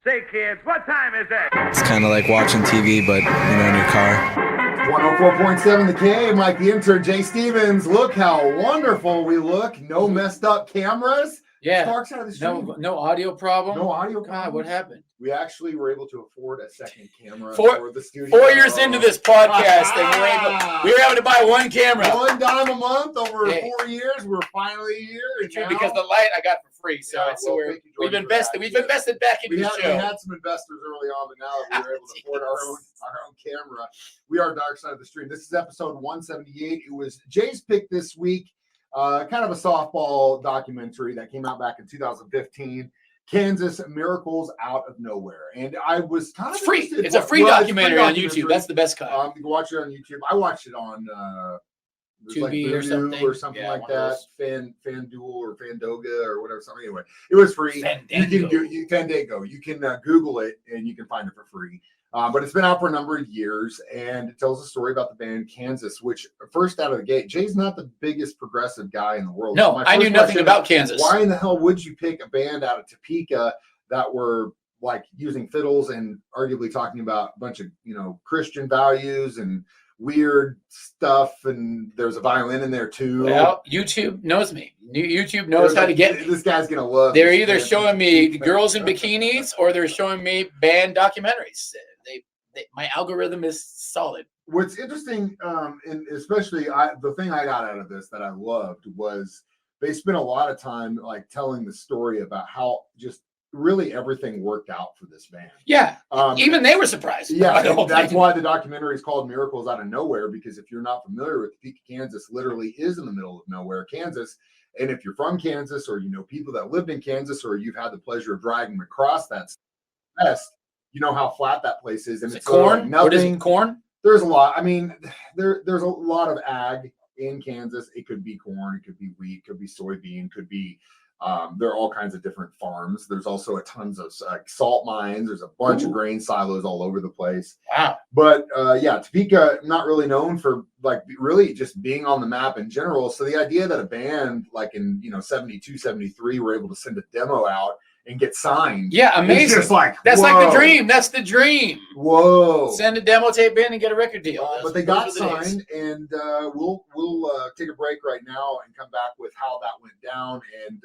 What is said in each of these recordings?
Say, kids, what time is it? It's kind of like watching TV, but, in your car. 104.7 The Cave, Mike the Intern, Jay Stevens. Look how wonderful we look. No messed up cameras. Yeah. Dark side of the stream. No audio problem. No audio God, problem. what happened? We actually were able to afford a second camera for the studio. 4 years into this podcast, we were able to buy one camera. $1 a month over 4 years. We're finally here. True, because the light I got for free. So we've invested. We've invested back into the show. We had some investors early on, but now that we were able to afford our own camera, we are Dark Side of the Stream. This is episode 178. It was Jay's pick this week. Kind of a softball documentary that came out back in 2015. Kansas Miracles Out of Nowhere. And I was kind of free. It's a free documentary on YouTube. That's the best kind. You can watch it on YouTube. I watched it on Tubi or something like that. FanDuel or Fandoga or whatever. Something. Anyway, it was free. Fandango. You can Google it and you can find it for free. But it's been out for a number of years, and it tells a story about the band Kansas, which first out of the gate, Jay's not the biggest progressive guy in the world. No, I knew nothing about Kansas. Why in the hell would you pick a band out of Topeka that were like using fiddles and arguably talking about a bunch of, Christian values and weird stuff, and there's a violin in there too. Well, YouTube knows me. YouTube knows how to get me. This guy's gonna love. They're either showing me girls in bikinis or they're showing me band documentaries. My algorithm is solid. What's interesting, and especially the thing I got out of this that I loved was they spent a lot of time like telling the story about how just really everything worked out for this band. Yeah, even they were surprised. Yeah, that's why the documentary is called Miracles Out of Nowhere, because if you're not familiar with Topeka, Kansas, literally is in the middle of nowhere, Kansas. And if you're from Kansas or you know people that lived in Kansas or you've had the pleasure of driving across that west, you know how flat that place is. And it's corn. Nothing. What is it, corn? There's a lot. I mean, there's a lot of ag in Kansas. It could be corn, it could be wheat, it could be soybean, could be there are all kinds of different farms. There's also tons of salt mines. There's a bunch of grain silos all over the place. Wow. But Topeka, not really known for like really just being on the map in general. So the idea that a band like in 72, 73 were able to send a demo out and get signed. Yeah, amazing. Just like that's like the dream. That's the dream. Whoa. Send a demo tape in and get a record deal. But they got signed, and we'll take a break right now and come back with how that went down and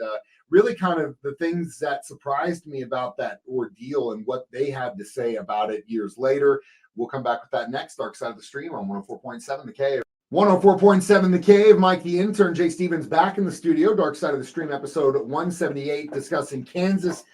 really kind of the things that surprised me about that ordeal and what they had to say about it years later. We'll come back with that next. Dark Side of the Stream on 104.7 The Cave. 104.7 The Cave, Mike the Intern, Jay Stevens back in the studio. Dark Side of the Stream episode 178, discussing Kansas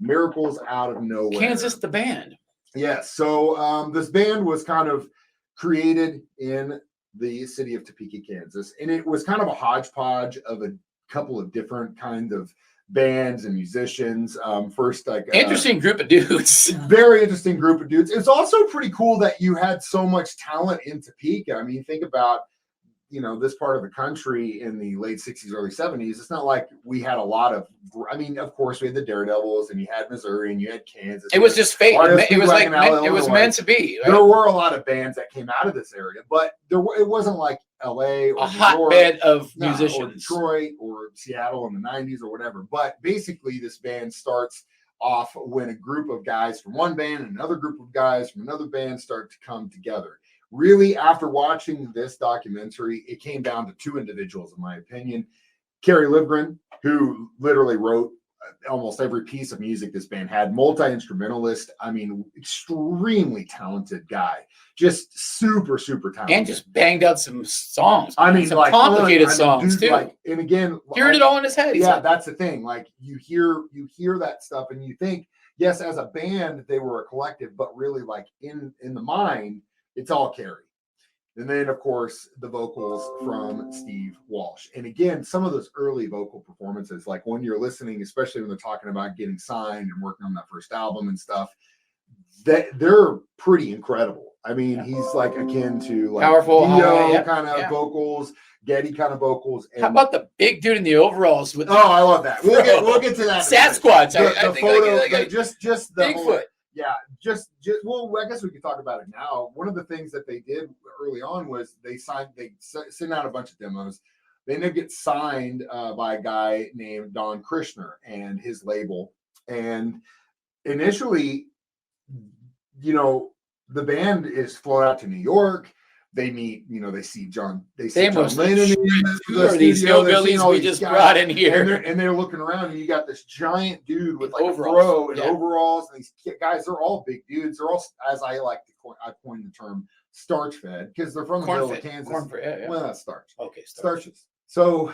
Miracles Out of Nowhere. Kansas, the band. Yes. So this band was kind of created in the city of Topeka, Kansas. And it was kind of a hodgepodge of a couple of different kinds of bands and musicians. First, like interesting group of dudes. Very interesting group of dudes. It's also pretty cool that you had so much talent in Topeka. I mean, think about this part of the country in the late 60s, early 70s. It's not like we had a lot of, of course we had the Daredevils and you had Missouri and you had Kansas. It was just fate. It was like it was meant to be. Right? There were a lot of bands that came out of this area, but it wasn't like LA or a hotbed of musicians, or Detroit or Seattle in the 90s or whatever. But basically this band starts off when a group of guys from one band and another group of guys from another band start to come together. Really, after watching this documentary, it came down to two individuals, in my opinion. Kerry Livgren, who literally wrote almost every piece of music this band had, multi-instrumentalist. I mean, extremely talented guy, just super, super talented. And just banged out some songs. I mean, some complicated songs dude, too. And again, hearing it all in his head. That's the thing. Like you hear that stuff and you think, yes, as a band, they were a collective, but really like in the mind, it's all Kerry. And then, of course, the vocals from Steve Walsh. And again, some of those early vocal performances, like when you're listening, especially when they're talking about getting signed and working on that first album and stuff, they're pretty incredible. I mean, he's like akin to like powerful Dio kind of vocals, Getty kind of vocals. And how about the big dude in the overalls? I love that. We'll get to that. Sasquatch. The photo, just the Bigfoot. Yeah, well, I guess we could talk about it now. One of the things that they did early on was they sent out a bunch of demos. They ended up get signed by a guy named Don Krishner and his label. And initially, the band is flown out to New York. They meet, they see John Lennon in the these studio. They're seeing hillbillies all we these just guys, brought in here. and they're looking around, and you got this giant dude with like overalls. a fro and Yeah. overalls. And these guys, they're all big dudes. They're all, as I like to I coined the term, starch fed, because they're from the middle of Kansas. Yeah. Well, that's starch. Okay, starches. So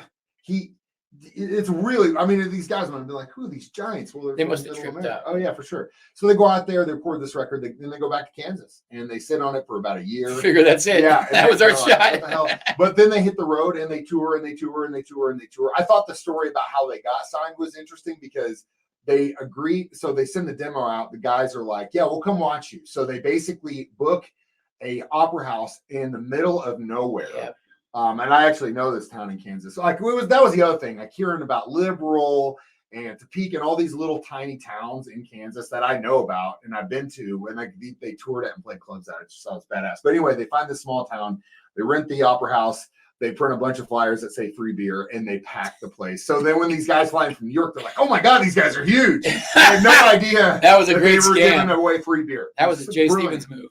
it's really, I mean, these guys might have been like, who are these giants? Well, they must have tripped out. Oh, yeah, for sure. So they go out there, they record this record, then they go back to Kansas, and they sit on it for about a year. Figure that's it. Yeah, that was our shot. What the hell? But then they hit the road, and they tour, and they tour, and they tour, and they tour. I thought the story about how they got signed was interesting because they agreed. So they send the demo out. The guys are like, yeah, we'll come watch you. So they basically book a opera house in the middle of nowhere. Yep. And I actually know this town in Kansas. So that was the other thing. Like hearing about Liberal and Topeka and all these little tiny towns in Kansas that I know about and I've been to, and they toured it and played clubs at it. It just sounds badass. But anyway, they find this small town. They rent the opera house. They print a bunch of flyers that say free beer, and they pack the place. So then when these guys fly in from New York, they're like, oh my God, these guys are huge. I had no idea that was a great they were scam. giving away free beer. That was a Jay brilliant. Stevens move.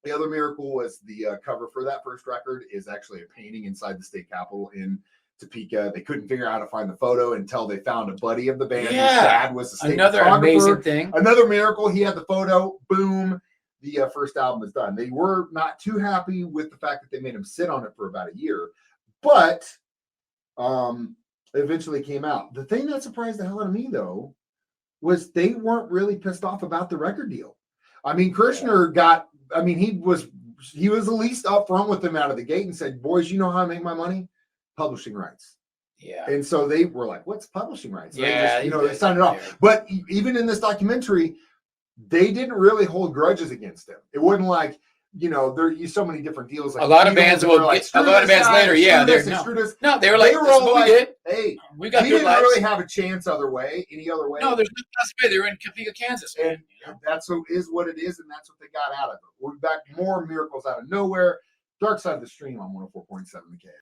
The other miracle was the cover for that first record is actually a painting inside the state capitol in Topeka. They couldn't figure out how to find the photo until they found a buddy of the band. His dad was the state another photographer. Amazing thing. Another miracle. He had the photo. Boom. The first album is done. They were not too happy with the fact that they made him sit on it for about a year, but it eventually came out. The thing that surprised the hell out of me, though, was they weren't really pissed off about the record deal. I mean, Kirshner he was the least upfront with them out of the gate and said, boys, you know how I make my money? Publishing rights. Yeah. And so they were like, what's publishing rights? Yeah. They signed it off. But even in this documentary, they didn't really hold grudges against him. It wasn't like, there's so many different deals. Like a lot of bands will get, a lot of bands later. Yeah. They were like, hey, we got we good didn't lives. really have a chance any other way. No, there's no possible way. They were in Topeka, Kansas. And that's what it is, and that's what they got out of it. We're back, more miracles out of nowhere. Dark Side of the Stream on 104.7 The Cave.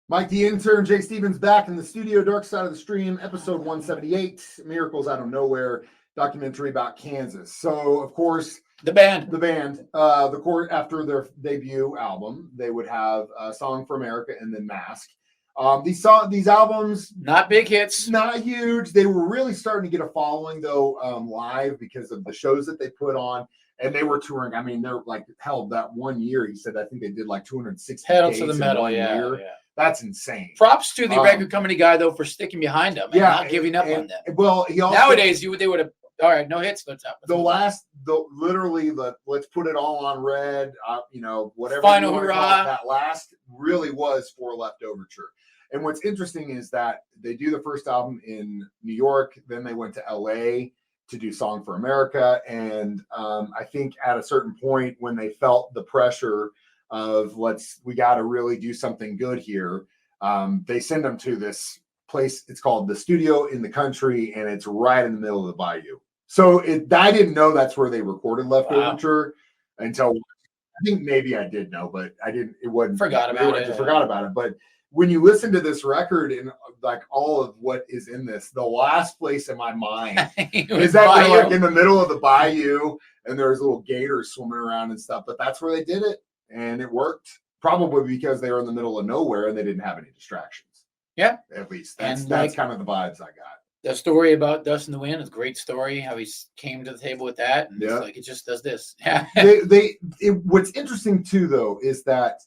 Mike the Intern, Jay Stevens back in the studio. Dark Side of the Stream, episode 178, Miracles Out of Nowhere, documentary about Kansas. So, of course, the band, the court after their debut album, they would have a Song for America and then Mask. These albums, not big hits, not huge. They were really starting to get a following though, live because of the shows that they put on, and they were touring. I mean, they're like held that 1 year. He said, I think they did like 260 pedal to the metal. Yeah. That's insane. Props to the record company guy though for sticking behind them and not giving up on them. Well, he also, nowadays they would have. All right, no hits. Let's up. Let's put it all on red. Whatever. Final hurrah. That last really was For Left Overture. And what's interesting is that they do the first album in New York, then they went to LA to do Song for America, and I think at a certain point when they felt the pressure of we got to really do something good here, they send them to this place. It's called the Studio in the Country, and it's right in the middle of the bayou. So I didn't know that's where they recorded Left Overture until I think maybe I did know, but I didn't. It wasn't. Forgot about it. But when you listen to this record and like all of what is in this, the last place in my mind is that they're like in the middle of the bayou and there's little gators swimming around and stuff. But that's where they did it, and it worked. Probably because they were in the middle of nowhere and they didn't have any distractions. Yeah, at least that's kind of the vibes I got. The story about Dust in the Wind is a great story. How he came to the table with that, and it's like it just does this. What's interesting too, though, is that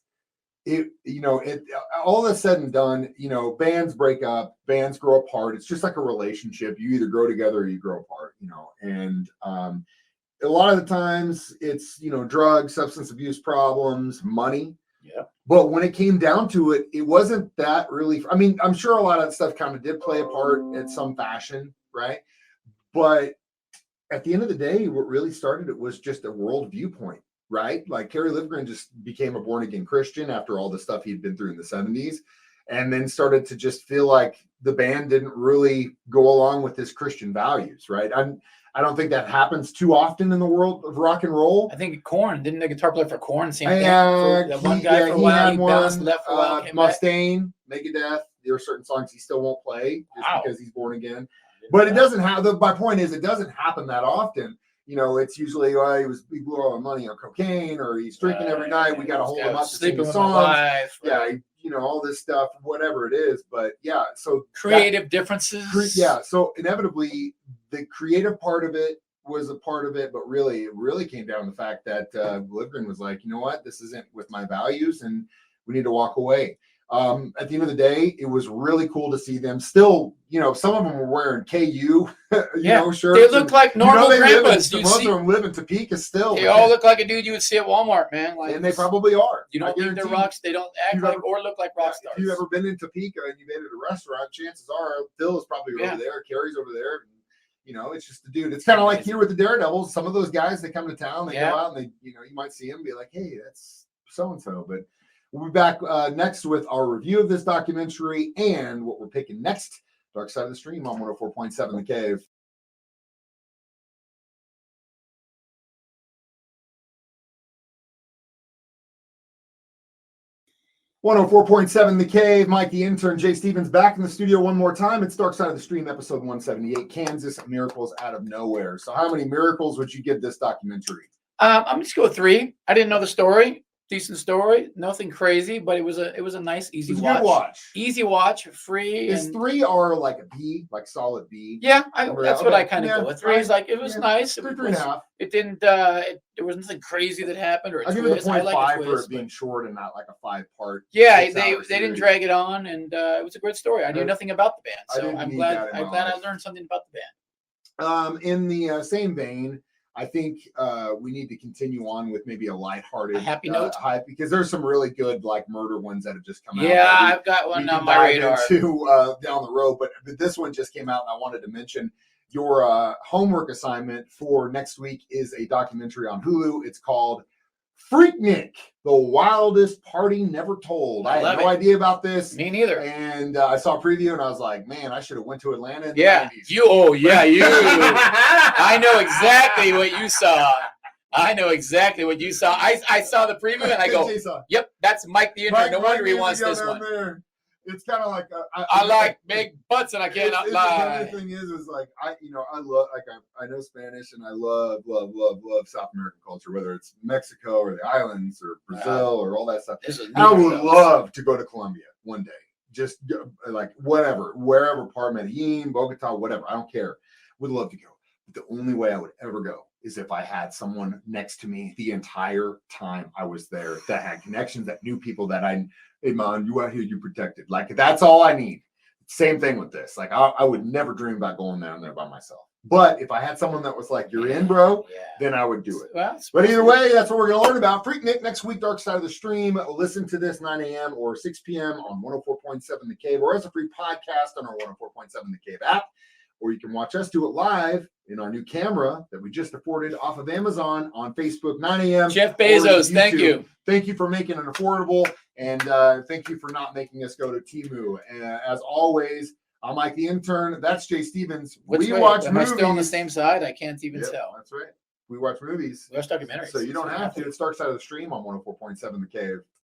all that's said and done, bands break up, bands grow apart. It's just like a relationship. You either grow together or you grow apart. And a lot of the times it's drugs, substance abuse problems, money. Yeah. But when it came down to it, it wasn't that really. I mean, I'm sure a lot of that stuff kind of did play a part in some fashion, right? But at the end of the day, what really started it was just a world viewpoint, right? Like Kerry Livgren just became a born again Christian after all the stuff he'd been through in the 70s, and then started to just feel like the band didn't really go along with his Christian values, right? I don't think that happens too often in the world of rock and roll. I think Korn, didn't the guitar player for Korn same thing? That one guy for a while, he bounced left for a while. Mustaine, Megadeth. There are certain songs he still won't play just because he's born again. But it doesn't have. My point is, it doesn't happen that often. You know, it's usually he blew all the money on cocaine, or he's drinking every night. We got to hold him up to sing the songs. Yeah, you know, all this stuff, whatever it is. But yeah, so creative differences. Yeah, so inevitably the creative part of it was a part of it, but really, it really came down to the fact that Livgren was like, you know what, this isn't with my values, and we need to walk away. At the end of the day, it was really cool to see them still. You know, some of them were wearing KU, you know, shirts. They look like normal grandpas. Most of them live in Topeka still. They all look like a dude you would see at Walmart, man. Like, and they probably are. You don't think they're rocks. They don't act like or look like rock stars. If you've ever been in Topeka and you've ate at a restaurant, chances are Phil is probably over there. Carrie's over there. You know, it's just a dude. It's kind of like here with the Daredevils. Some of those guys, they come to town, they go out, and they, you know, you might see them be like, hey, that's so and so. But we'll be back next with our review of this documentary and what we're picking next. Dark Side of the Stream on 104.7 The Cave. "104.7 The Cave." Mike the Intern, Jay Stevens back in the studio one more time. It's Dark Side of the Stream, episode 178, Kansas Miracles Out of Nowhere. So how many miracles would you give this documentary? I'm just go 3. I didn't know the story. Decent story, nothing crazy, but it was a nice, easy watch. Easy watch, free. Is 3 or like a B, like solid B? Yeah, that's what I kind of go with. 3 is like, it was nice. 3.5. It didn't. There was nothing crazy that happened. Or I give it a 0.5 for it being short and not like a 5-part. Yeah, they didn't drag it on, and it was a great story. I knew nothing about the band, so I'm glad I learned something about the band. In the same vein, I think we need to continue on with maybe a lighthearted, happy note, hype, because there's some really good like murder ones that have just come out. Yeah, I've got one on my radar down the road, but this one just came out, and I wanted to mention your homework assignment for next week is a documentary on Hulu. It's called Freaknik, the wildest party never told. I had no idea about this. Me neither. And I saw a preview and I was like, man, I should have went to Atlanta in the 90s. You. I know exactly what you saw. I saw the preview and I go, yep, that's Mike the Intern. No wonder he wants this one. There. It's kind of like I like big butts and I cannot lie. The thing is like I love I know Spanish and I love South American culture, whether it's Mexico or the islands or Brazil or all that stuff. I would love to go to Colombia one day, just like wherever part, Medellin, Bogota, whatever. I don't care. Would love to go. But the only way I would ever go is if I had someone next to me the entire time I was there that had connections, that knew people that hey man, you out here, you protected. Like, that's all I need. Same thing with this. Like, I would never dream about going down there by myself. But if I had someone that was like, you're in, bro, then I would do it. Well, but either way, that's what we're going to learn about. Freaknik next week, Dark Side of the Stream. Listen to this 9 a.m. or 6 p.m. on 104.7 The Cave, or as a free podcast on our 104.7 The Cave app. Or you can watch us do it live in our new camera that we just afforded off of Amazon on Facebook, 9 a.m. Jeff Bezos, thank you. Thank you for making it affordable, and thank you for not making us go to Temu. As always, I'm Mike the Intern. That's Jay Stevens. Watch movies. Am I still on the same side? I can't even tell. That's right. We watch movies. We watch documentaries. So you don't have to. It's Dark Side of the Stream on 104.7 The Cave.